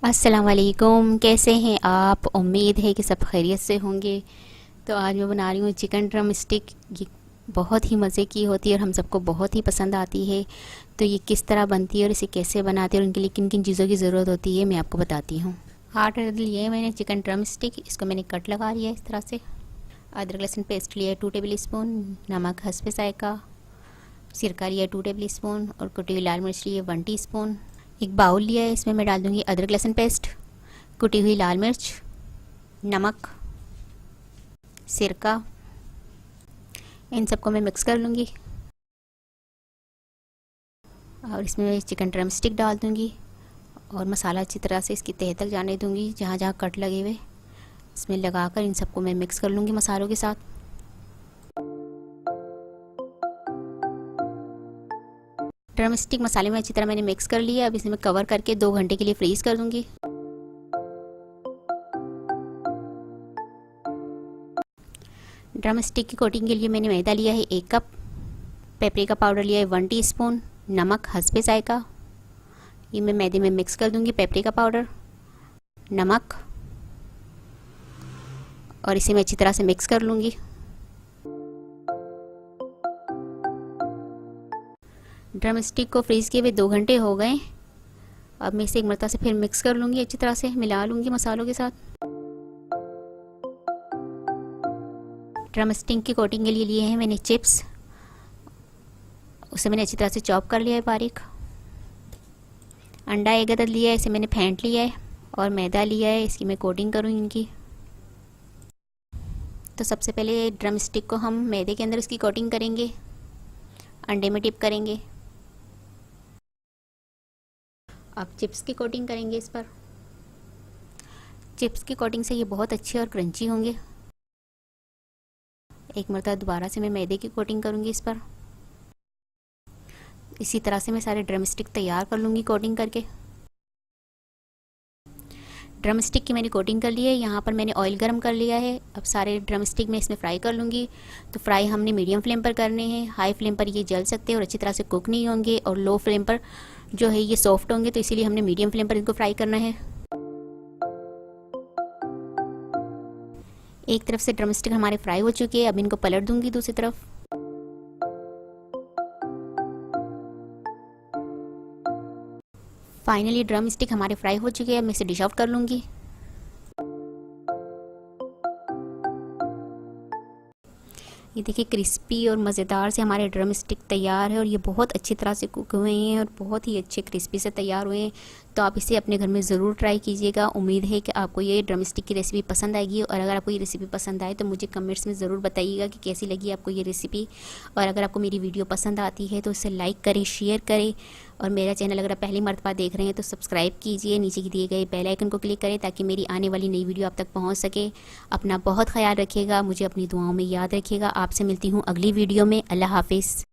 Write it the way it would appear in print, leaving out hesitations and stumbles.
अस्सलाम वालेकुम। कैसे हैं आप? उम्मीद है कि सब खैरियत से होंगे। तो आज मैं बना रही हूँ चिकन ड्रम स्टिक। ये बहुत ही मज़े की होती है और हम सबको बहुत ही पसंद आती है। तो ये किस तरह बनती है और इसे कैसे बनाते हैं और उनके लिए किन किन चीज़ों की ज़रूरत होती है मैं आपको बताती हूँ। 8 लिए मैंने चिकन ड्रम स्टिक, इसको मैंने कट लगा लिया इस तरह से। अदरक लहसुन पेस्ट लिया है 2 टेबल स्पून, नमक हस्बे जायका, सिरका लिया 2 टेबल स्पून और कुटी हुई लाल मिर्च लिए 1 टीस्पून। एक बाउल लिया है, इसमें मैं डाल दूँगी अदरक लहसुन पेस्ट, कुटी हुई लाल मिर्च, नमक, सिरका। इन सबको मैं मिक्स कर लूँगी और इसमें मैं चिकन ड्रम स्टिक डाल दूँगी और मसाला अच्छी तरह से इसकी तह तक जाने दूँगी। जहाँ जहाँ कट लगे हुए इसमें लगाकर इन सबको मैं मिक्स कर लूँगी मसालों के साथ। ड्रम स्टिक मसाले में अच्छी तरह मैंने मिक्स कर लिया। अब इसे मैं कवर करके 2 घंटे के लिए फ्रीज़ कर दूँगी। ड्रम स्टिक की कोटिंग के लिए मैंने मैदा लिया है 1 कप, पेपरिका पाउडर लिया है 1 टीस्पून, नमक हस्बे जायका। ये मैं मैदे में मिक्स कर दूंगी, पेपरिका पाउडर, नमक, और इसे मैं अच्छी तरह से मिक्स कर लूँगी। ड्रम स्टिक को फ्रीज़ किए हुए 2 घंटे हो गए। अब मैं इसे एक मरतबा से फिर मिक्स कर लूँगी, अच्छी तरह से मिला लूँगी मसालों के साथ। ड्रम स्टिक की कोटिंग के लिए हैं मैंने चिप्स, उसे मैंने अच्छी तरह से चॉप कर लिया है बारीक। अंडा एक अदद लिया है, इसे मैंने फेंट लिया है और मैदा लिया है, इसकी मैं कोटिंग करूँगी इनकी। तो सबसे पहले ड्रम स्टिक को हम मैदे के अंदर इसकी कोटिंग करेंगे, अंडे में डिप करेंगे। अब चिप्स की कोटिंग करेंगे इस पर। चिप्स की कोटिंग से ये बहुत अच्छे और क्रंची होंगे। एक मरतबा दोबारा से मैं मैदे की कोटिंग करूँगी इस पर। इसी तरह से मैं सारे ड्रम स्टिक तैयार कर लूँगी कोटिंग करके। ड्रम स्टिक की मैंने कोटिंग कर ली है। यहाँ पर मैंने ऑयल गरम कर लिया है। अब सारे ड्रम स्टिक में इसमें फ्राई कर लूँगी। तो फ्राई हमने मीडियम फ्लेम पर करने हैं, हाई फ्लेम पर ये जल सकते हैं और अच्छी तरह से कुक नहीं होंगे, और लो फ्लेम पर जो है ये सॉफ्ट होंगे, तो इसीलिए हमने मीडियम फ्लेम पर इनको फ्राई करना है। एक तरफ से ड्रम स्टिक हमारे फ्राई हो चुके हैं, अब इनको पलट दूँगी दूसरी तरफ। फाइनली ड्रम स्टिक हमारे फ्राई हो चुके हैं, अब मैं इसे डिश आउट कर लूँगी। ये देखिए क्रिस्पी और मज़ेदार से हमारे ड्रम स्टिक तैयार है और ये बहुत अच्छी तरह से कुक हुए हैं और बहुत ही अच्छे क्रिस्पी से तैयार हुए हैं। तो आप इसे अपने घर में ज़रूर ट्राई कीजिएगा। उम्मीद है कि आपको ये ड्रम स्टिक की रेसिपी पसंद आएगी, और अगर आपको ये रेसिपी पसंद आए तो मुझे कमेंट्स में ज़रूर बताइएगा कि कैसी लगी आपको ये रेसिपी। और अगर आपको मेरी वीडियो पसंद आती है तो इसे लाइक करें, शेयर करें, और मेरा चैनल अगर आप पहली मर्तबा देख रहे हैं तो सब्सक्राइब कीजिए। नीचे दिए गए बेल आइकन को क्लिक करें ताकि मेरी आने वाली नई वीडियो आप तक पहुंच सके। अपना बहुत ख्याल रखिएगा, मुझे अपनी दुआओं में याद रखिएगा। आपसे मिलती हूँ अगली वीडियो में। अल्लाह हाफिज़।